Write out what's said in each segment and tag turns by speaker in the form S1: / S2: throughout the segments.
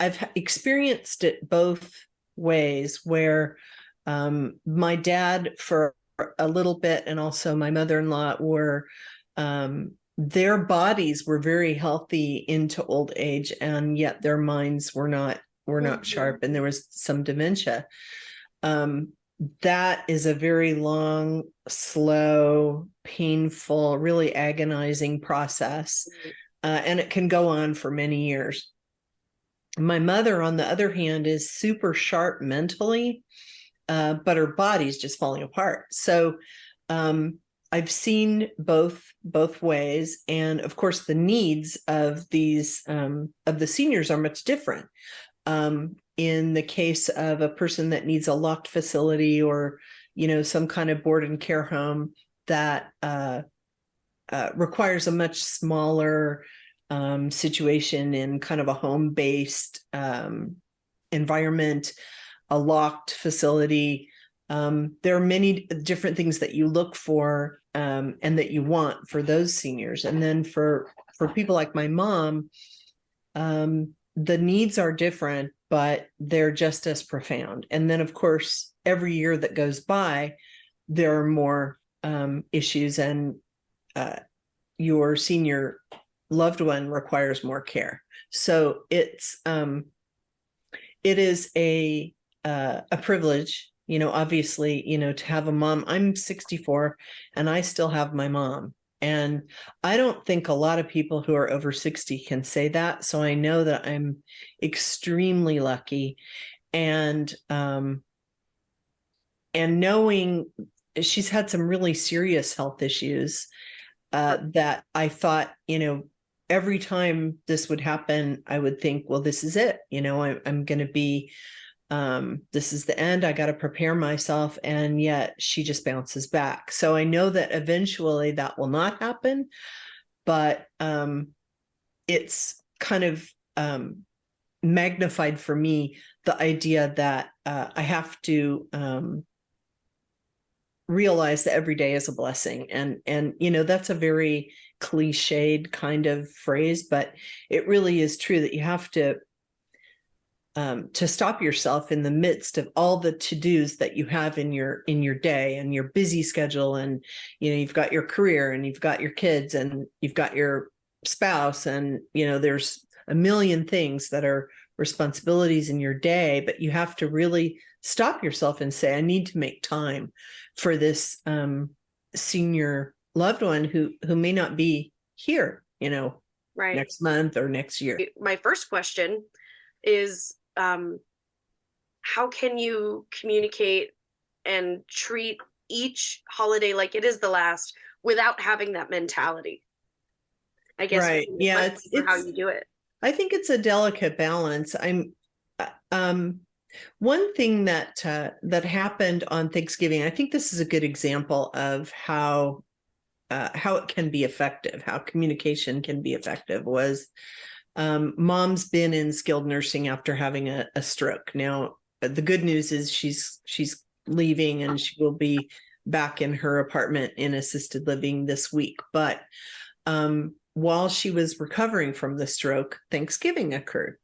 S1: I've experienced it both ways, where my dad for a little bit, and also my mother-in-law, were their bodies were very healthy into old age, and yet their minds were not sharp, and there was some dementia. That is a very long, slow, painful, really agonizing process, and it can go on for many years. My mother, on the other hand, is super sharp mentally, but her body's just falling apart. So I've seen both ways, and of course the needs of these of the seniors are much different. In the case of a person that needs a locked facility, or some kind of board and care home that requires a much smaller situation in kind of a home-based environment, a locked facility. There are many different things that you look for and that you want for those seniors. And then for people like my mom, the needs are different, but they're just as profound. And then, of course, every year that goes by, there are more issues, and your senior loved one requires more care. So it is a privilege, obviously, to have a mom. I'm 64 and I still have my mom. And I don't think a lot of people who are over 60 can say that. So I know that I'm extremely lucky. And knowing she's had some really serious health issues, that I thought, every time this would happen, I would think, well, this is it. I'm going to be, this is the end. I got to prepare myself. And yet she just bounces back. So I know that eventually that will not happen, but it's kind of magnified for me the idea that I have to realize that every day is a blessing. And that's a very cliched kind of phrase, but it really is true that you have to stop yourself in the midst of all the to-dos that you have in your day and your busy schedule. And, you've got your career, and you've got your kids, and you've got your spouse, and, there's a million things that are responsibilities in your day, but you have to really stop yourself and say, I need to make time for this senior loved one who may not be here,
S2: right,
S1: next month or next year.
S2: My first question is, how can you communicate and treat each holiday like it is the last without having that mentality? I guess.
S1: Right. Yeah.
S2: It's how you do it.
S1: I think it's a delicate balance. One thing that happened on Thanksgiving, I think this is a good example of how it can be effective, how communication can be effective, was Mom's been in skilled nursing after having a stroke. Now, the good news is she's leaving, and she will be back in her apartment in assisted living this week. But while she was recovering from the stroke, Thanksgiving occurred.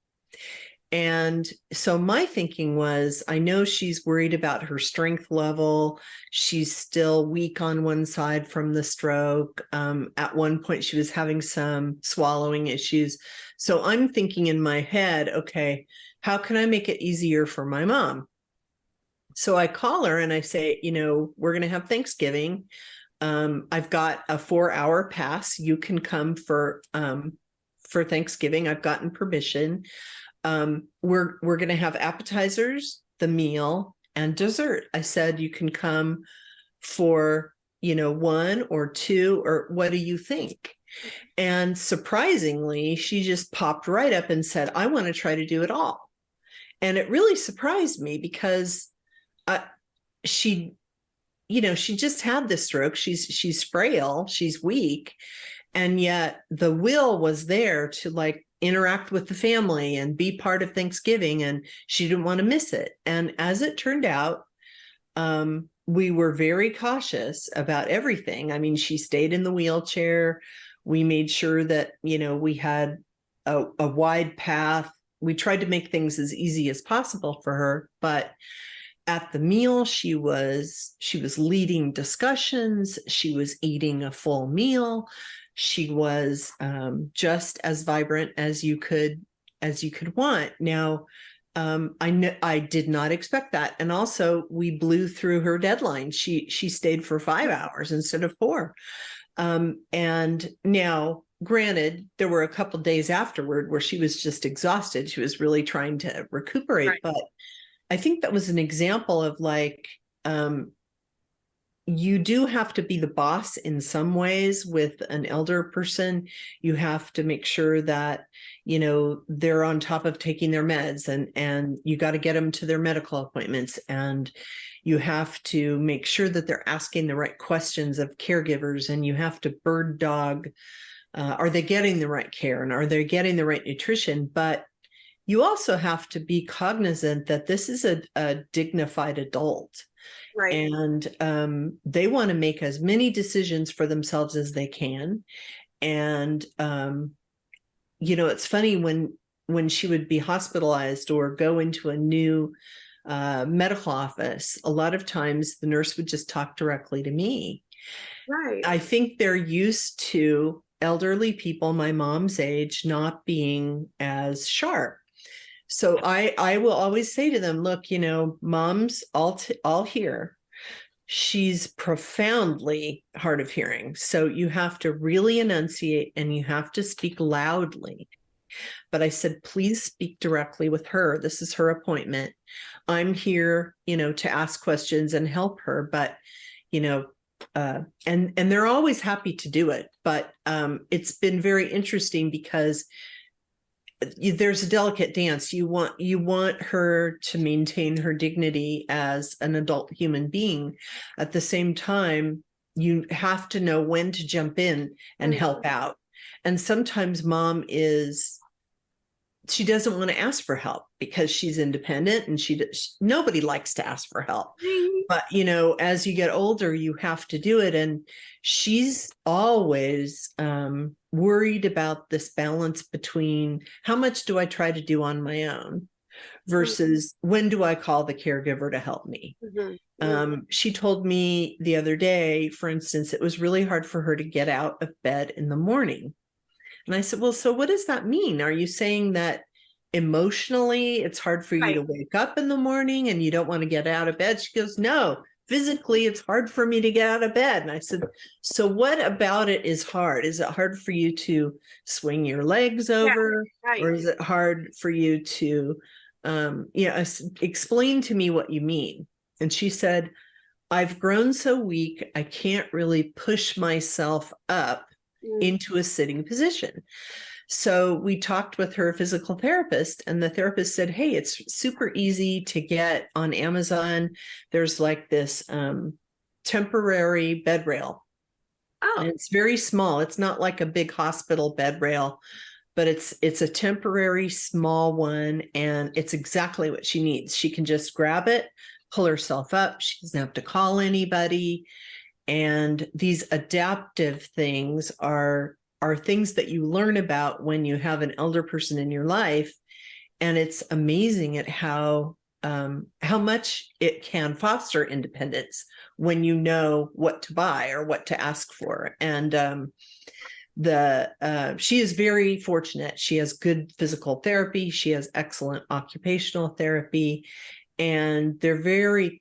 S1: And so my thinking was, I know she's worried about her strength level. She's still weak on one side from the stroke. At one point, she was having some swallowing issues. So I'm thinking in my head, okay, how can I make it easier for my mom? So I call her and I say, we're going to have Thanksgiving. I've got a 4-hour pass. You can come for Thanksgiving. I've gotten permission. We're going to have appetizers, the meal, and dessert. I said, you can come for, 1 or 2, or what do you think? And surprisingly, she just popped right up and said, I want to try to do it all. And it really surprised me, because she just had this stroke. She's frail, she's weak. And yet the will was there to interact with the family and be part of Thanksgiving, and she didn't want to miss it. And as it turned out, we were very cautious about everything. I mean, she stayed in the wheelchair. We made sure that, we had a wide path we tried to make things as easy as possible for her, but at the meal, she was leading discussions. She was eating a full meal. She was just as vibrant as you could want. Now, I did not expect that, and also we blew through her deadline. She stayed for 5 hours instead of 4, and now, granted, there were a couple days afterward where she was just exhausted. She was really trying to recuperate,
S2: Right.
S1: but I think that was an example of like, you do have to be the boss in some ways with an elder person. You have to make sure that, they're on top of taking their meds, and you got to get them to their medical appointments. And you have to make sure that they're asking the right questions of caregivers, and you have to bird dog, are they getting the right care, and are they getting the right nutrition? But you also have to be cognizant that this is a dignified adult.
S2: Right.
S1: And they want to make as many decisions for themselves as they can. And, it's funny when she would be hospitalized or go into a new medical office, a lot of times the nurse would just talk directly to me.
S2: Right.
S1: I think they're used to elderly people my mom's age not being as sharp. So I will always say to them, look, mom's all here. She's profoundly hard of hearing. So you have to really enunciate, and you have to speak loudly. But I said, please speak directly with her. This is her appointment. I'm here, to ask questions and help her. But, and they're always happy to do it. But it's been very interesting because there's a delicate dance. You want her to maintain her dignity as an adult human being. At the same time, you have to know when to jump in and help out. And sometimes mom she doesn't want to ask for help because she's independent, and nobody likes to ask for help. But, as you get older, you have to do it. And she's always worried about this balance between how much do I try to do on my own versus when do I call the caregiver to help me? She told me the other day, for instance, it was really hard for her to get out of bed in the morning. And I said, well, so what does that mean? Are you saying that emotionally it's hard for you to wake up in the morning and you don't want to get out of bed? She goes, no, physically it's hard for me to get out of bed. And I said, so what about it is hard? Is it hard for you to swing your legs over? Or is it hard for you to, explain to me what you mean? And she said, I've grown so weak, I can't really push myself up into a sitting position. So we talked with her physical therapist, and the therapist said, hey, it's super easy to get on Amazon. There's like this temporary bed rail. And it's very small. It's not like a big hospital bed rail, but it's a temporary small one, and it's exactly what she needs. She can just grab it, pull herself up. She doesn't have to call anybody. And these adaptive things are things that you learn about when you have an elder person in your life. And it's amazing at how much it can foster independence when you know what to buy or what to ask for. And she is very fortunate. She has good physical therapy. She has excellent occupational therapy. And they're very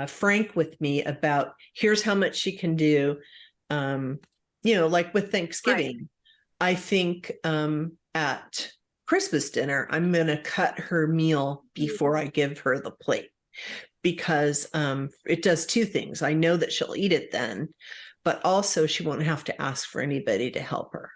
S1: frank with me about here's how much she can do. Like with Thanksgiving, I think at Christmas dinner, I'm going to cut her meal before I give her the plate, because it does two things. I know that she'll eat it then, but also she won't have to ask for anybody to help her.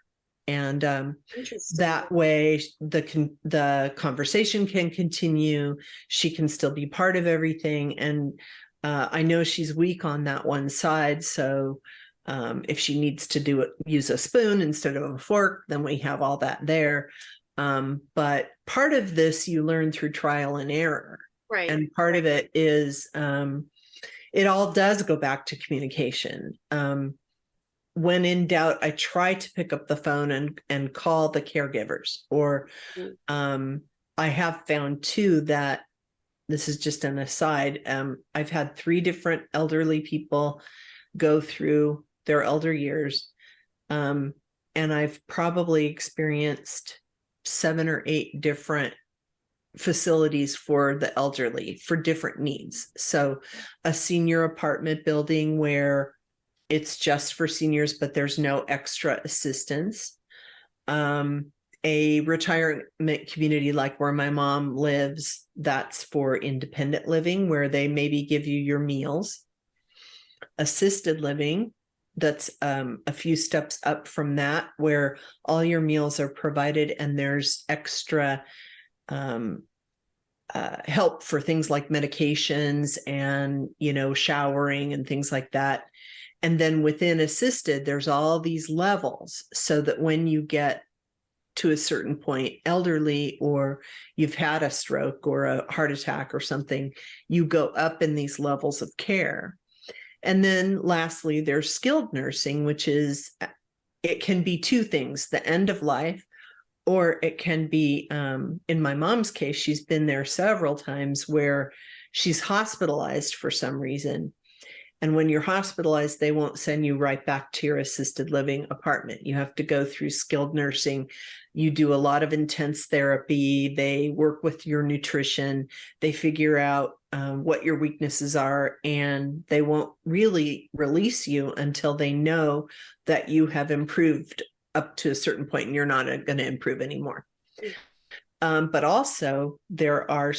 S1: And that way the conversation can continue. She can still be part of everything. And I know she's weak on that one side. So if she needs to use a spoon instead of a fork, then we have all that there. But part of this you learn through trial and error. Right. And part of it is it all does go back to communication. When in doubt, I try to pick up the phone and call the caregivers, or I have found too that this is just an aside. I've had 3 different elderly people go through their elder years. And I've probably experienced 7 or 8 different facilities for the elderly for different needs. So a senior apartment building where it's just for seniors, but there's no extra assistance. A retirement community like where my mom lives, that's for independent living, where they maybe give you your meals. Assisted living, that's a few steps up from that, where all your meals are provided and there's extra help for things like medications and, showering and things like that. And then within assisted, there's all these levels so that when you get to a certain point, elderly, or you've had a stroke or a heart attack or something, you go up in these levels of care. And then lastly, there's skilled nursing, which is, it can be 2 things, the end of life, or it can be, in my mom's case, she's been there several times where she's hospitalized for some reason. And when you're hospitalized, they won't send you right back to your assisted living apartment. You have to go through skilled nursing. You do a lot of intense therapy. They work with your nutrition. They figure out what your weaknesses are, and they won't really release you until they know that you have improved up to a certain point and you're not going to improve anymore. But also there are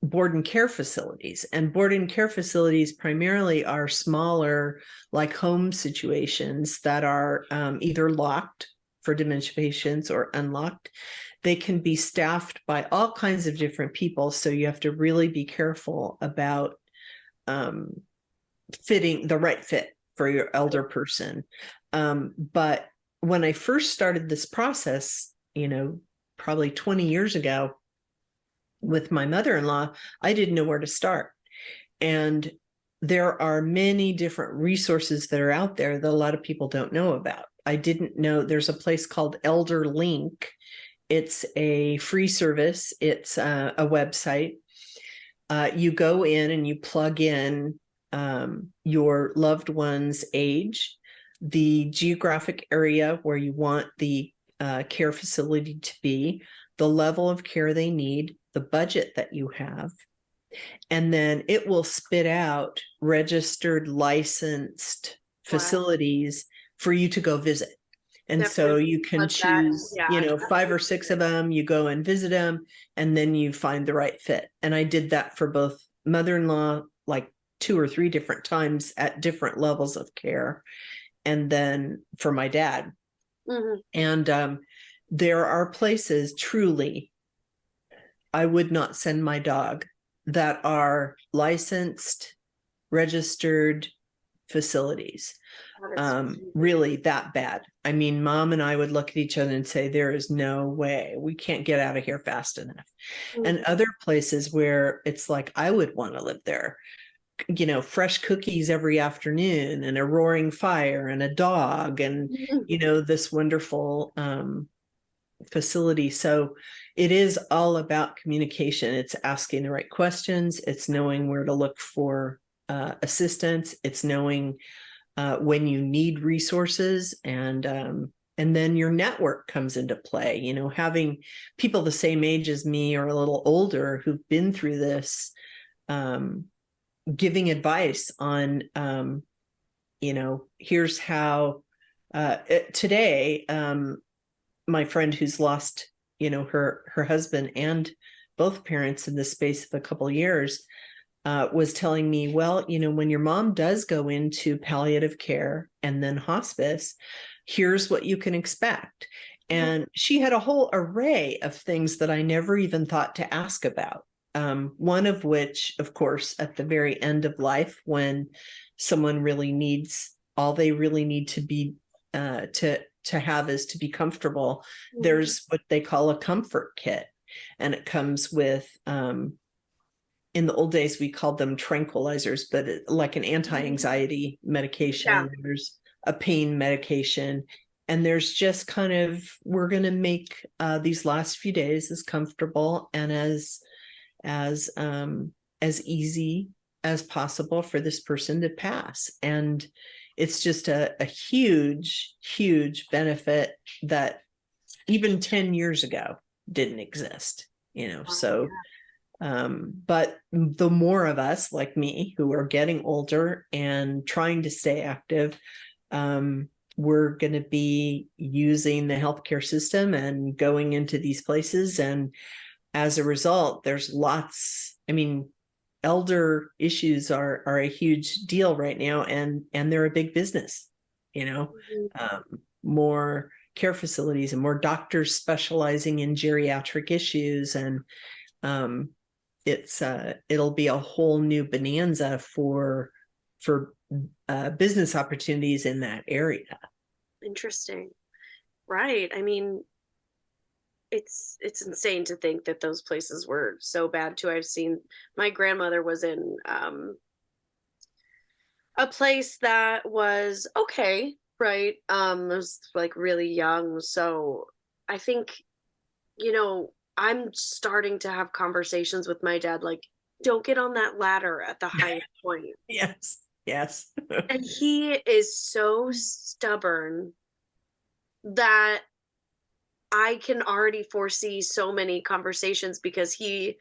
S1: board and care facilities, and board and care facilities primarily are smaller, like home situations that are either locked for dementia patients or unlocked. They can be staffed by all kinds of different people, so you have to really be careful about fitting the right fit for your elder person. But when I first started this process, probably 20 years ago, with my mother-in-law, I didn't know where to start. And there are many different resources that are out there that a lot of people don't know about. I didn't know there's a place called Elder Link. It's a free service. It's a website. You go in and you plug in your loved one's age, the geographic area where you want the care facility to be, the level of care they need, the budget that you have, and then it will spit out registered, licensed facilities for you to go visit. And so you can choose, 5 or 6 of them, you go and visit them, and then you find the right fit. And I did that for both mother-in-law, like 2 or 3 different times at different levels of care. And then for my dad. Mm-hmm. And there are places, truly, I would not send my dog, that are licensed, registered facilities. Really that bad. I mean, Mom and I would look at each other and say, there is no way, we can't get out of here fast enough. Mm-hmm. And other places where it's like, I would want to live there, fresh cookies every afternoon and a roaring fire and a dog and, this wonderful facility. So it is all about communication. It's asking the right questions. It's knowing where to look for assistance. It's knowing when you need resources, and then your network comes into play. Having people the same age as me or a little older who've been through this, giving advice on, here's how today. My friend who's lost, her husband and both parents in the space of a couple of years, was telling me, well, when your mom does go into palliative care and then hospice, here's what you can expect. And she had a whole array of things that I never even thought to ask about. One of which, of course, at the very end of life, when someone really needs, all they really need to be, to have is to be comfortable. Mm-hmm. There's what they call a comfort kit, and it comes with, in the old days, we called them tranquilizers, but like an anti-anxiety medication. Yeah. There's a pain medication, And there's just kind of, we're going to make these last few days as comfortable and as easy as possible for this person to pass. And it's just a huge, huge benefit that even 10 years ago didn't exist, so but the more of us like me who are getting older and trying to stay active, we're going to be using the healthcare system and going into these places. And as a result, there's lots, elder issues are a huge deal right now, and they're a big business, more care facilities and more doctors specializing in geriatric issues. And it'll be a whole new bonanza for business opportunities in that area.
S2: Interesting. Right. It's insane to think that those places were so bad too. I've seen, my grandmother was in a place that was okay, right? It was like really young. So I think, I'm starting to have conversations with my dad, like, don't get on that ladder at the highest point.
S1: Yes.
S2: And he is so stubborn that I can already foresee so many conversations, because he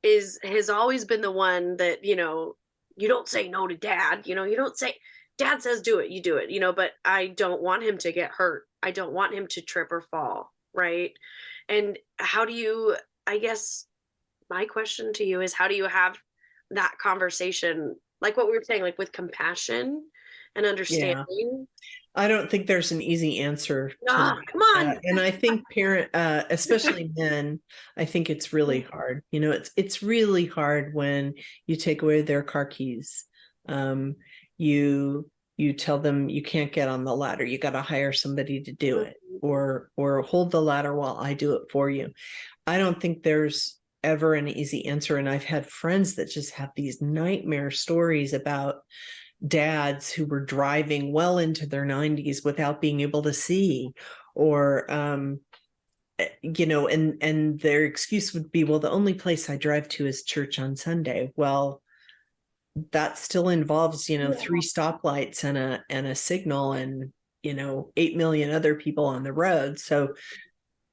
S2: has always been the one that, you don't say no to dad, you don't say, dad says do it, you do it, but I don't want him to get hurt. I don't want him to trip or fall, right? And I guess my question to you is, how do you have that conversation, like what we were saying, like with compassion and understanding?
S1: I don't think there's an easy answer to
S2: come on.
S1: and I think especially men, I think it's really hard. It's really hard when you take away their car keys. You tell them you can't get on the ladder. You got to hire somebody to do it, or hold the ladder while I do it for you. I don't think there's ever an easy answer. And I've had friends that just have these nightmare stories about dads who were driving well into their 90s without being able to see, or and their excuse would be, well, the only place I drive to is church on Sunday. Well, that still involves 3 stoplights and a signal, and 8 million other people on the road. So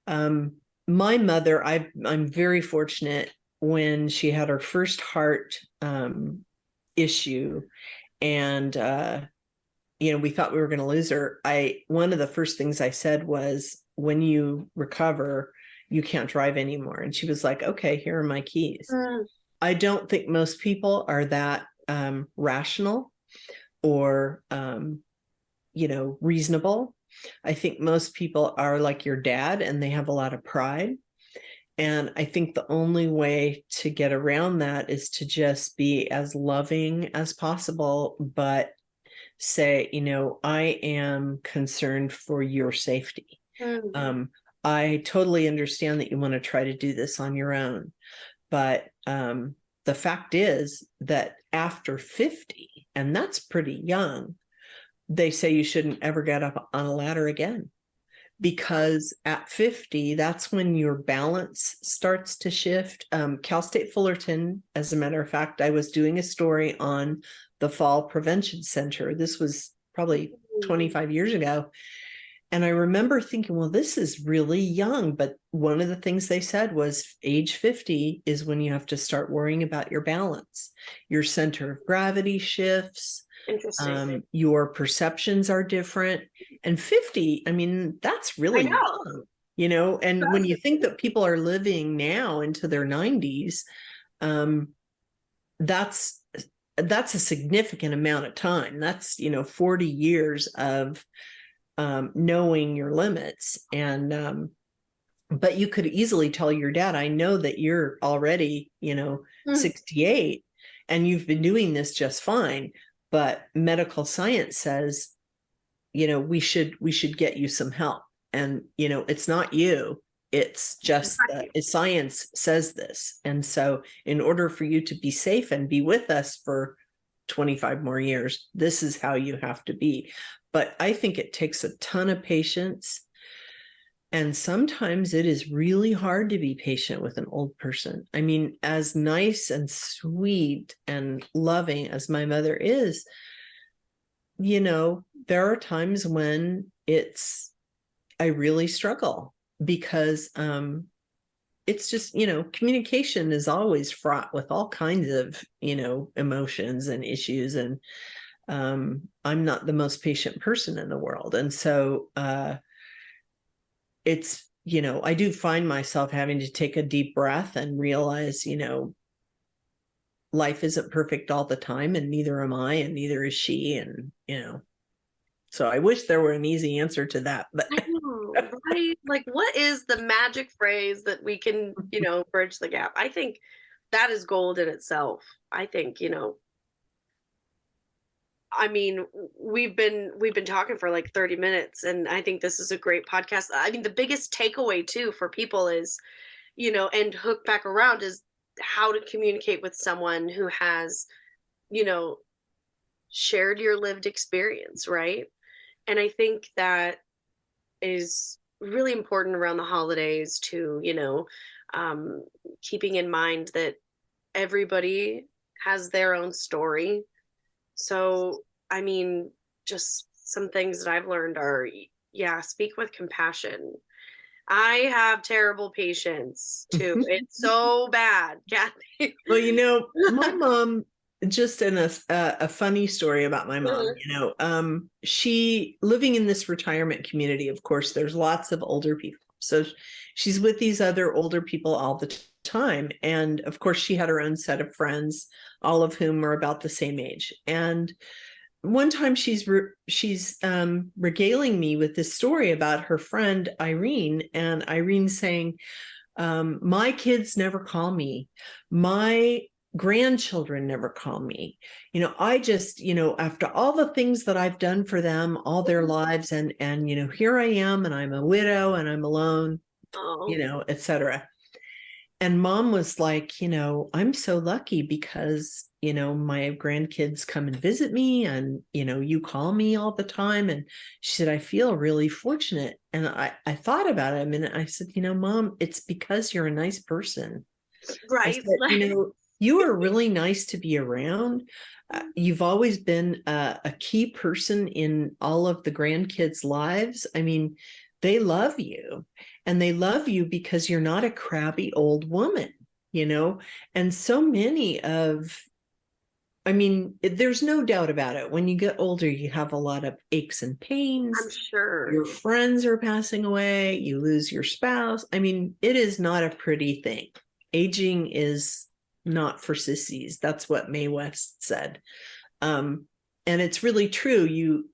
S1: my mother, I'm very fortunate. When she had her first heart issue, and we thought we were going to lose her, one of the first things I said was, when you recover, you can't drive anymore. And she was like, okay, here are my keys. I don't think most people are that rational or reasonable. I think most people are like your dad, and they have a lot of pride. And I think the only way to get around that is to just be as loving as possible, but say, I am concerned for your safety. I totally understand that you want to try to do this on your own. But the fact is that after 50, and that's pretty young, they say you shouldn't ever get up on a ladder again. Because at 50, that's when your balance starts to shift. Cal State Fullerton, as a matter of fact, I was doing a story on the Fall Prevention Center. This was probably 25 years ago. And I remember thinking, well, this is really young. But one of the things they said was age 50 is when you have to start worrying about your balance. Your center of gravity shifts.
S2: Interesting.
S1: Your perceptions are different. And 50, that's really young, and when you think that people are living now into their 90s, that's a significant amount of time. That's 40 years of knowing your limits. And but you could easily tell your dad, I know that you're already 68 and you've been doing this just fine, but medical science says we should get you some help. And it's not you, it's just science says this. And so in order for you to be safe and be with us for 25 more years. This is how you have to be. But I think it takes a ton of patience. And sometimes it is really hard to be patient with an old person. I mean, as nice and sweet and loving as my mother is, there are times when I really struggle because it's just, communication is always fraught with all kinds of, emotions and issues. And I'm not the most patient person in the world. And so it's, I do find myself having to take a deep breath and realize, life isn't perfect all the time, and neither am I, and neither is she. And, so I wish there were an easy answer to that, but
S2: I know, right? Like, what is the magic phrase that we can, bridge the gap? I think that is gold in itself. I think, I mean, we've been talking for like 30 minutes, and I think this is a great podcast. I mean, the biggest takeaway too for people is, and hook back around, is how to communicate with someone who has, shared your lived experience, right? And I think that is really important around the holidays to, keeping in mind that everybody has their own story. So, I mean, just some things that I've learned are, yeah, speak with compassion. I have terrible patience too. It's so bad, Kathy.
S1: Well, my mom, just in a funny story about my mom, she living in this retirement community, of course, there's lots of older people. So she's with these other older people all the time. And of course, she had her own set of friends, all of whom are about the same age. And one time she's regaling me with this story about her friend Irene, and Irene saying, my kids never call me. My grandchildren never call me. I just, after all the things that I've done for them all their lives, and here I am, and I'm a widow and I'm alone, etc. And mom was like, I'm so lucky because, my grandkids come and visit me, and, you call me all the time. And she said, I feel really fortunate. And I thought about it a minute. I said, Mom, it's because you're a nice person.
S2: Right.
S1: I said, you are really nice to be around. You've always been a key person in all of the grandkids' lives. I mean, they love you, and they love you because you're not a crabby old woman, and so many there's no doubt about it. When you get older, you have a lot of aches and pains.
S2: I'm sure.
S1: Your friends are passing away. You lose your spouse. I mean, it is not a pretty thing. Aging is not for sissies. That's what Mae West said. And it's really true. You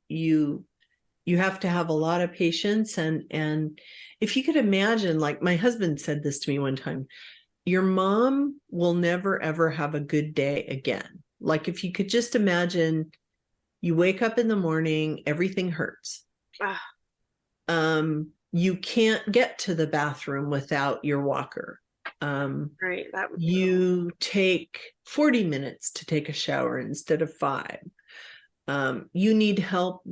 S1: have to have a lot of patience. And if you could imagine, like my husband said this to me one time, your mom will never, ever have a good day again. Like if you could just imagine, you wake up in the morning, everything hurts. You can't get to the bathroom without your walker.
S2: Right.
S1: You take 40 minutes to take a shower instead of 5. You need help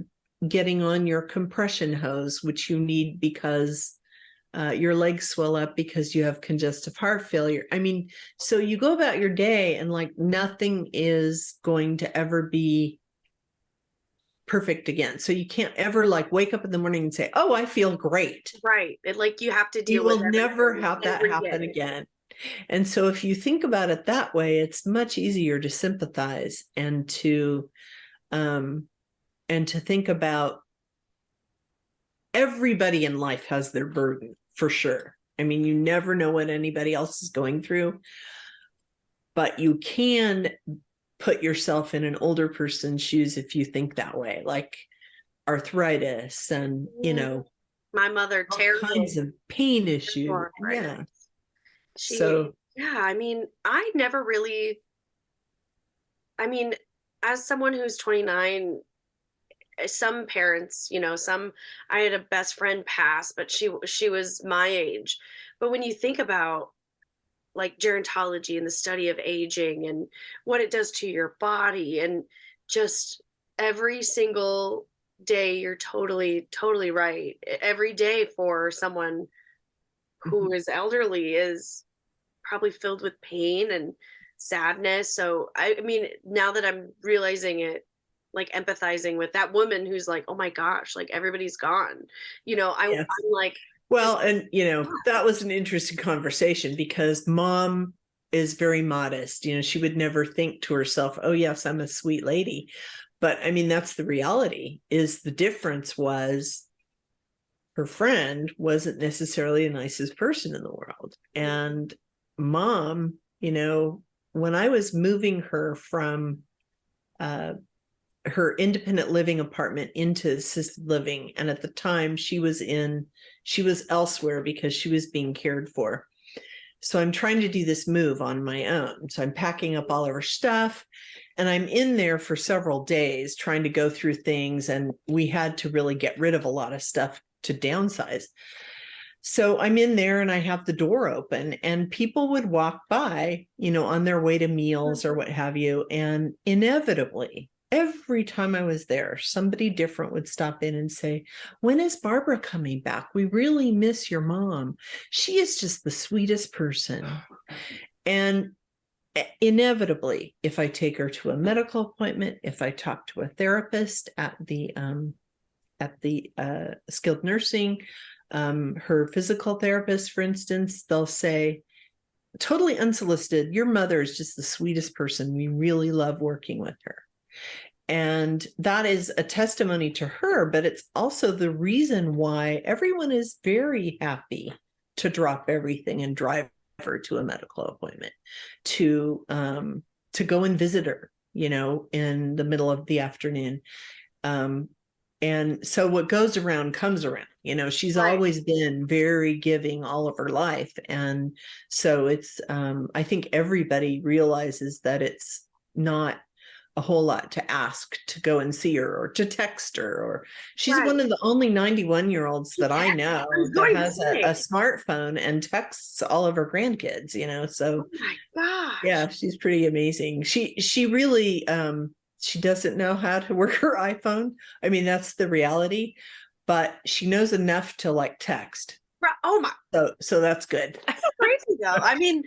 S1: getting on your compression hose, which you need because your legs swell up because you have congestive heart failure. I mean, so you go about your day and like nothing is going to ever be perfect again. So you can't ever like wake up in the morning and say, oh, I feel great.
S2: Right. You have to deal
S1: with
S2: it.
S1: You will never have that happen again. And so if you think about it that way, it's much easier to sympathize and to think about everybody in life has their burden, for sure. I mean, you never know what anybody else is going through, but you can put yourself in an older person's shoes if you think that way, like arthritis and,
S2: my mother,
S1: all kinds of pain issues. Yeah.
S2: I mean, I never really, as someone who's 29, some parents, I had a best friend pass, but she was my age. But when you think about like gerontology and the study of aging and what it does to your body. And just every single day, you're totally right. Every day for someone who is elderly is probably filled with pain and sadness. So I mean, now that I'm realizing it, like empathizing with that woman who's like, oh my gosh, like everybody's gone.
S1: Yes.
S2: I'm like,
S1: Well, and that was an interesting conversation because mom is very modest. She would never think to herself, oh yes, I'm a sweet lady. But I mean, that's the reality. Is the difference was her friend wasn't necessarily the nicest person in the world. And mom, when I was moving her from her independent living apartment into assisted living, and at the time she was elsewhere because she was being cared for. So I'm trying to do this move on my own. So I'm packing up all of her stuff, and I'm in there for several days trying to go through things, and we had to really get rid of a lot of stuff to downsize. So I'm in there and I have the door open, and people would walk by, on their way to meals or what have you. And inevitably, every time I was there, somebody different would stop in and say, when is Barbara coming back? We really miss your mom. She is just the sweetest person. And inevitably, if I take her to a medical appointment, if I talk to a therapist at the skilled nursing, her physical therapist, for instance, they'll say, totally unsolicited, your mother is just the sweetest person. We really love working with her. And that is a testimony to her, but it's also the reason why everyone is very happy to drop everything and drive her to a medical appointment, to go and visit her, in the middle of the afternoon. And so what goes around comes around. She's
S2: right.
S1: always been very giving all of her life. And so it's, I think everybody realizes that it's not a whole lot to ask to go and see her or to text her, or she's
S2: Right.
S1: one of the only 91-year-olds that I know that has a smartphone and texts all of her grandkids, so
S2: oh my gosh.
S1: Yeah, she's pretty amazing. She really, she doesn't know how to work her iPhone. I mean, that's the reality, but she knows enough to like text.
S2: Oh my.
S1: So that's good.
S2: That's crazy though. I mean,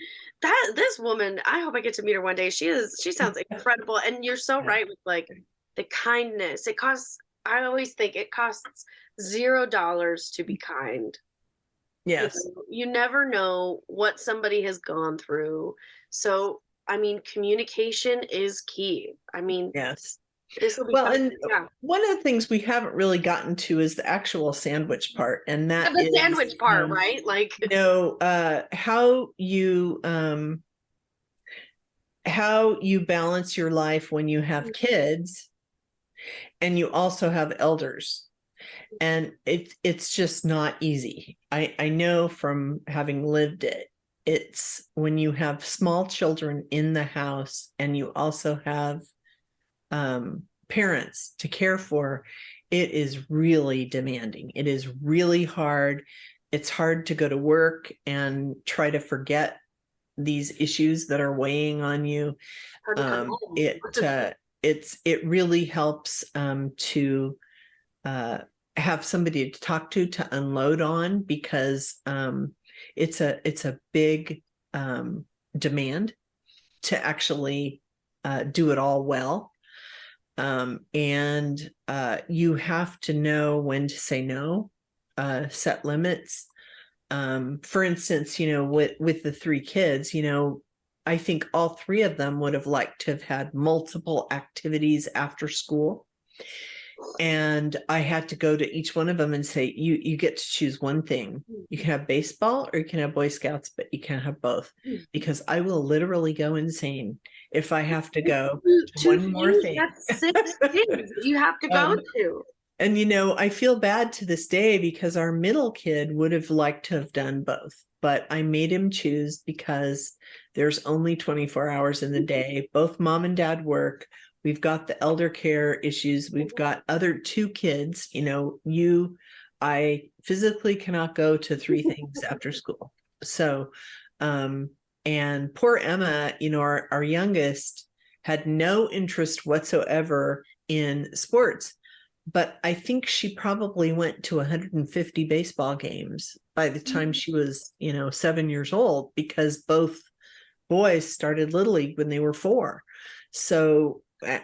S2: this woman, I hope I get to meet her one day. She sounds incredible. And you're so right with like the kindness. I always think it costs $0 to be kind.
S1: Yes.
S2: You never know what somebody has gone through. So, I mean, communication is key. I mean,
S1: yes.
S2: This will be
S1: well, and one of the things we haven't really gotten to is the actual sandwich part, and that
S2: the sandwich part, right? Like,
S1: how you balance your life when you have kids and you also have elders, and it's just not easy. I know from having lived it. It's when you have small children in the house and you also have parents to care for, it is really demanding. It is really hard. It's hard to go to work and try to forget these issues that are weighing on you. It really helps to have somebody to talk to unload on, because it's a big demand to actually do it all well. And you have to know when to say no, set limits. For instance, with the 3 kids, I think all 3 of them would have liked to have had multiple activities after school. And I had to go to each one of them and say, you get to choose one thing. You can have baseball or you can have Boy Scouts, but you can't have both, because I will literally go insane if I have to go to one more thing.
S2: That's 6 things you have to go to.
S1: And, I feel bad to this day because our middle kid would have liked to have done both, but I made him choose because there's only 24 hours in the day. Both mom and dad work. We've got the elder care issues. We've got other 2 kids. I physically cannot go to 3 things after school. So, And poor Emma, our youngest, had no interest whatsoever in sports. But I think she probably went to 150 baseball games by the time she was, 7 years old, because both boys started Little League when they were 4. So,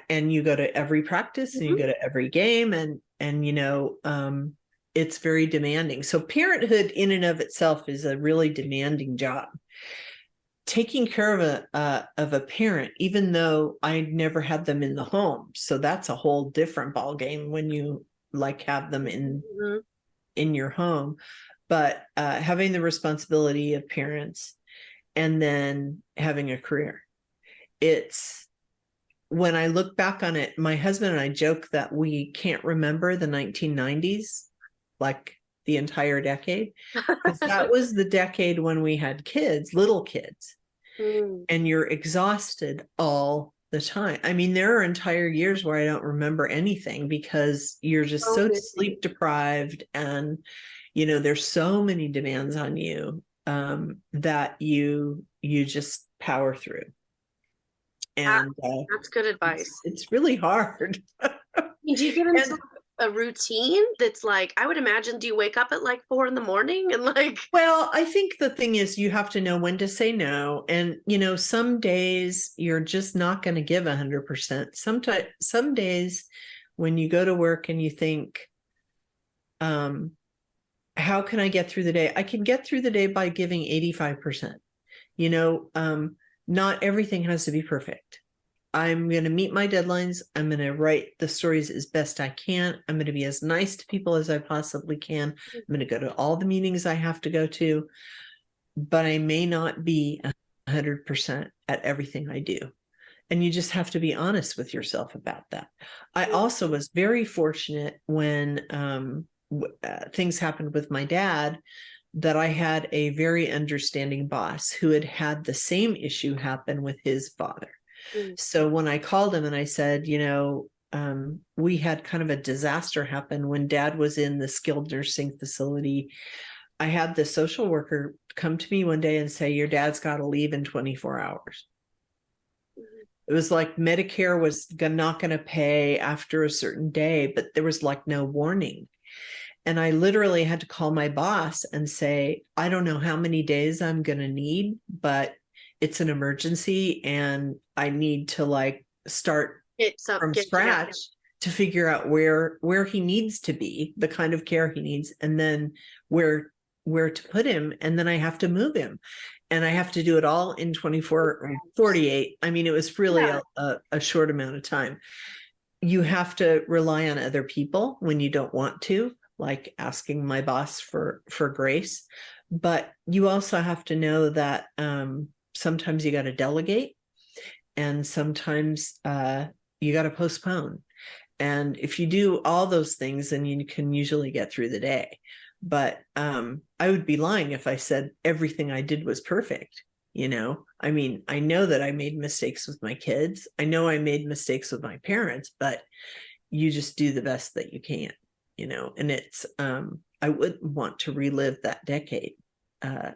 S1: and you go to every practice and you go to every game, and it's very demanding. So parenthood in and of itself is a really demanding job. Taking care of a parent, even though I never had them in the home, so that's a whole different ball game when you have them in your home. But having the responsibility of parents and then having a career, it's, when I look back on it, my husband and I joke that we can't remember the 1990s, like the entire decade, because that was the decade when we had kids, little kids, and you're exhausted all the time. I mean, there are entire years where I don't remember anything because you're just so sleep deprived, and there's so many demands on you that you just power through. And
S2: that's good advice.
S1: It's really hard.
S2: Do you get into a routine that's like, I would imagine, do you wake up at 4 a.m. and
S1: Well, I think the thing is you have to know when to say no. And, some days you're just not going to give 100%. Some days when you go to work and you think, how can I get through the day? I can get through the day by giving 85%. Not everything has to be perfect. I'm going to meet my deadlines. I'm going to write the stories as best I can. I'm going to be as nice to people as I possibly can. I'm going to go to all the meetings I have to go to, but I may not be 100% at everything I do. And you just have to be honest with yourself about that. I also was very fortunate when things happened with my dad, that I had a very understanding boss who had had the same issue happen with his father. So when I called him and I said, we had kind of a disaster happen when Dad was in the skilled nursing facility, I had the social worker come to me one day and say, your dad's got to leave in 24 hours. It was like Medicare was not going to pay after a certain day, but there was no warning. And I literally had to call my boss and say, I don't know how many days I'm going to need, but it's an emergency and I need to start from scratch to figure out where he needs to be, the kind of care he needs, and then where to put him. And then I have to move him. And I have to do it all in 24 or 48. I mean, it was really a short amount of time. You have to rely on other people when you don't want to, like asking my boss for grace. But you also have to know that sometimes you got to delegate, and sometimes you got to postpone. And if you do all those things, then you can usually get through the day. But I would be lying if I said everything I did was perfect. I mean, I know that I made mistakes with my kids. I know I made mistakes with my parents, but you just do the best that you can, and it's, I wouldn't want to relive that decade.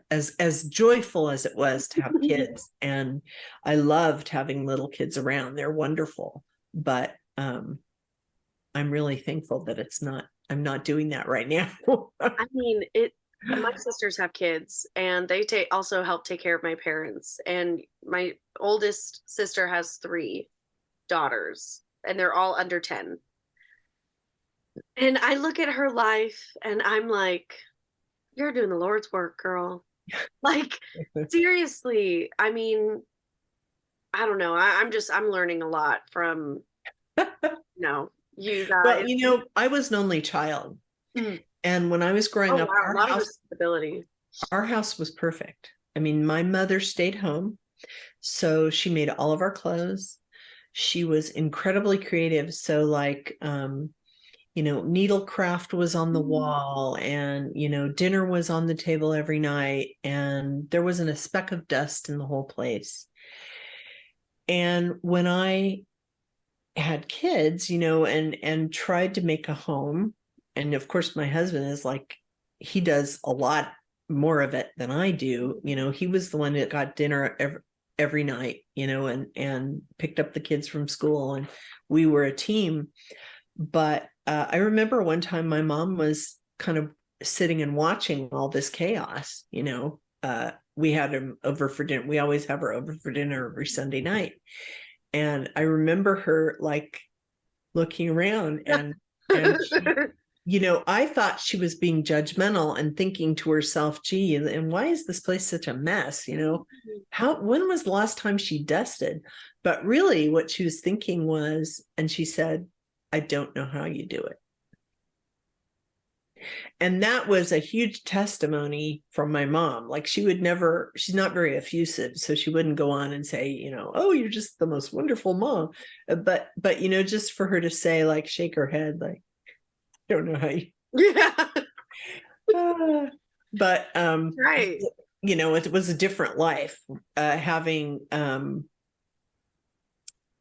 S1: As joyful as it was to have kids, and I loved having little kids around. They're wonderful, but I'm really thankful that I'm not doing that right now.
S2: I mean, my sisters have kids, and they also help take care of my parents. And my oldest sister has 3 daughters, and they're all under 10. And I look at her life and I'm like, you're doing the Lord's work, girl. Seriously. I mean, I don't know. I'm learning a lot from, you guys.
S1: Well, I was an only child. And when I was growing up, our house was perfect. I mean, my mother stayed home, so she made all of our clothes. She was incredibly creative. So needlecraft was on the wall, and, dinner was on the table every night, and there wasn't a speck of dust in the whole place. And when I had kids, and tried to make a home, and of course my husband is he does a lot more of it than I do. He was the one that got dinner every night, and picked up the kids from school, and we were a team. But I remember one time my mom was kind of sitting and watching all this chaos. We had him over for dinner. We always have her over for dinner every Sunday night. And I remember her like looking around and she, I thought she was being judgmental and thinking to herself, gee, and why is this place such a mess? When was the last time she dusted? But really what she was thinking was, and she said, I don't know how you do it. And that was a huge testimony from my mom. Like she's not very effusive, so she wouldn't go on and say, oh, you're just the most wonderful mom. But just for her to say, like, shake her head, like, I don't know how you. Yeah. But
S2: right.
S1: It was a different life, having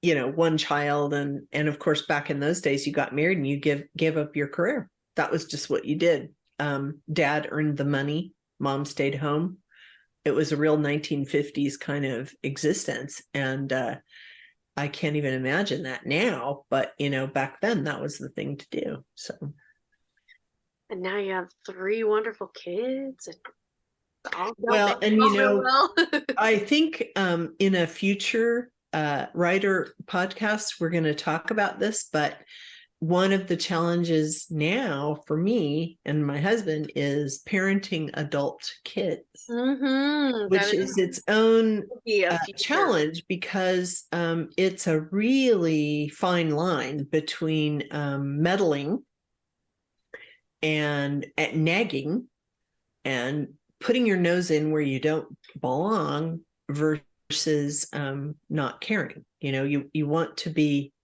S1: one child, and of course back in those days you got married and you gave up your career. That was just what you did. Dad earned the money, mom stayed home. It was a real 1950s kind of existence, and I can't even imagine that now, but back then that was the thing to do. So,
S2: and now you have 3 wonderful kids, and
S1: well, and I think in a future WriteHer podcast we're going to talk about this, but one of the challenges now for me and my husband is parenting adult kids, which is its own challenge, because it's a really fine line between meddling and nagging and putting your nose in where you don't belong versus not caring. You want to be,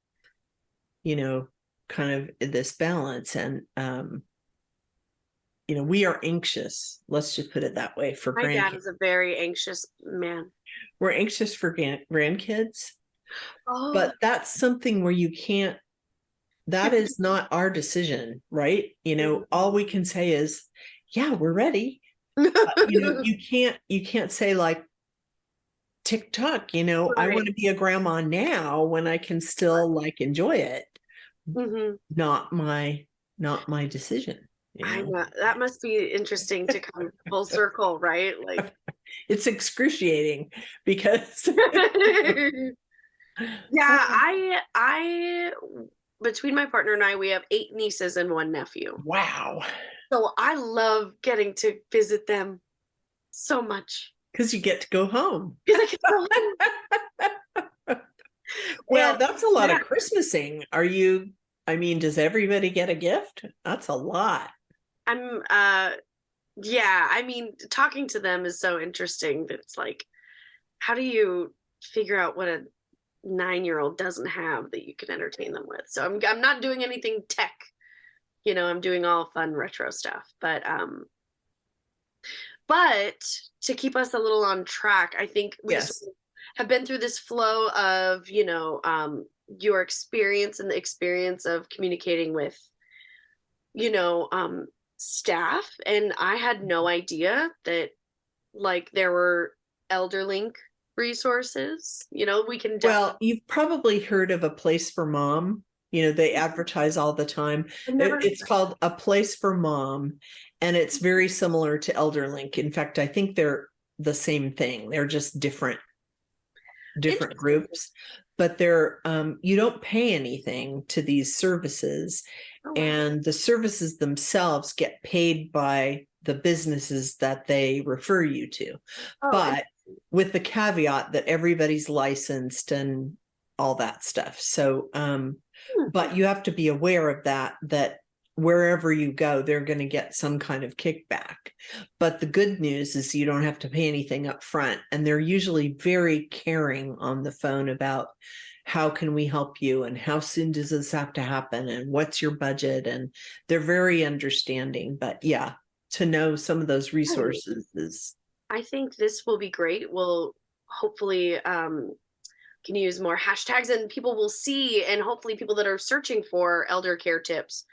S1: kind of this balance, and we are anxious, let's just put it that way, for
S2: my
S1: grandkids.
S2: Dad is a very anxious man.
S1: We're anxious for grandkids. But that's something where that is not our decision, right? All we can say is, yeah, we're ready. You can't say like TikTok, right. I want to be a grandma now when I can still like enjoy it. Not my decision.
S2: I know. That must be interesting to come full circle, right? Like
S1: it's excruciating because
S2: I between my partner and I, we have 8 nieces and 1 nephew.
S1: Wow.
S2: So I love getting to visit them so much.
S1: Because you get to go home. Well, that's a lot of Christmasing. Does everybody get a gift? That's a lot.
S2: Talking to them is so interesting. That it's like, how do you figure out what a 9-year-old doesn't have that you can entertain them with? So I'm not doing anything tech, I'm doing all fun retro stuff, but to keep us a little on track, I think we have been through this flow of, your experience and the experience of communicating with, staff. And I had no idea that like there were ElderLink resources, we can.
S1: Well, you've probably heard of A Place for Mom. They advertise all the time. It's called A Place for Mom, and it's very similar to ElderLink. In fact, I think they're the same thing. They're just different groups, but they're you don't pay anything to these services. And the services themselves get paid by the businesses that they refer you to, but with the caveat that everybody's licensed and all that stuff. So but you have to be aware of that wherever you go, they're going to get some kind of kickback. But the good news is you don't have to pay anything up front. And they're usually very caring on the phone about how can we help you and how soon does this have to happen and what's your budget. And they're very understanding. But yeah, to know some of those resources is.
S2: I think this will be great. We'll hopefully can use more hashtags and people will see, and hopefully people that are searching for elder care tips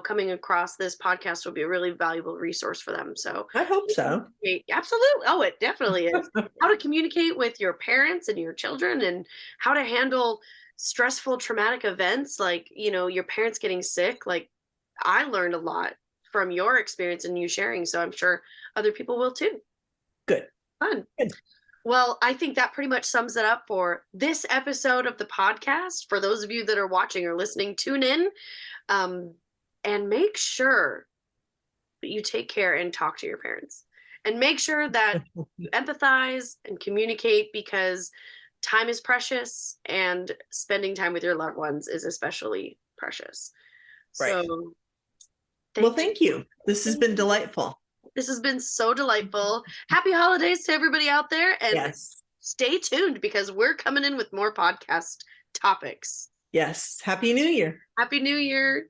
S2: coming across this podcast will be a really valuable resource for them. So
S1: I hope so.
S2: absolutely. Oh, it definitely is. How to communicate with your parents and your children, and how to handle stressful, traumatic events, like, your parents getting sick. Like, I learned a lot from your experience and you sharing. So I'm sure other people will too.
S1: Good.
S2: Fun.
S1: Good.
S2: Well, I think that pretty much sums it up for this episode of the podcast. For those of you that are watching or listening, tune in, and make sure that you take care and talk to your parents, and make sure that you empathize and communicate, because time is precious and spending time with your loved ones is especially precious.
S1: Right.
S2: So
S1: thank you. This has been delightful.
S2: This has been so delightful. Happy holidays to everybody out there. And
S1: yes,
S2: stay tuned, because we're coming in with more podcast topics.
S1: Yes. Happy New Year.
S2: Happy New Year.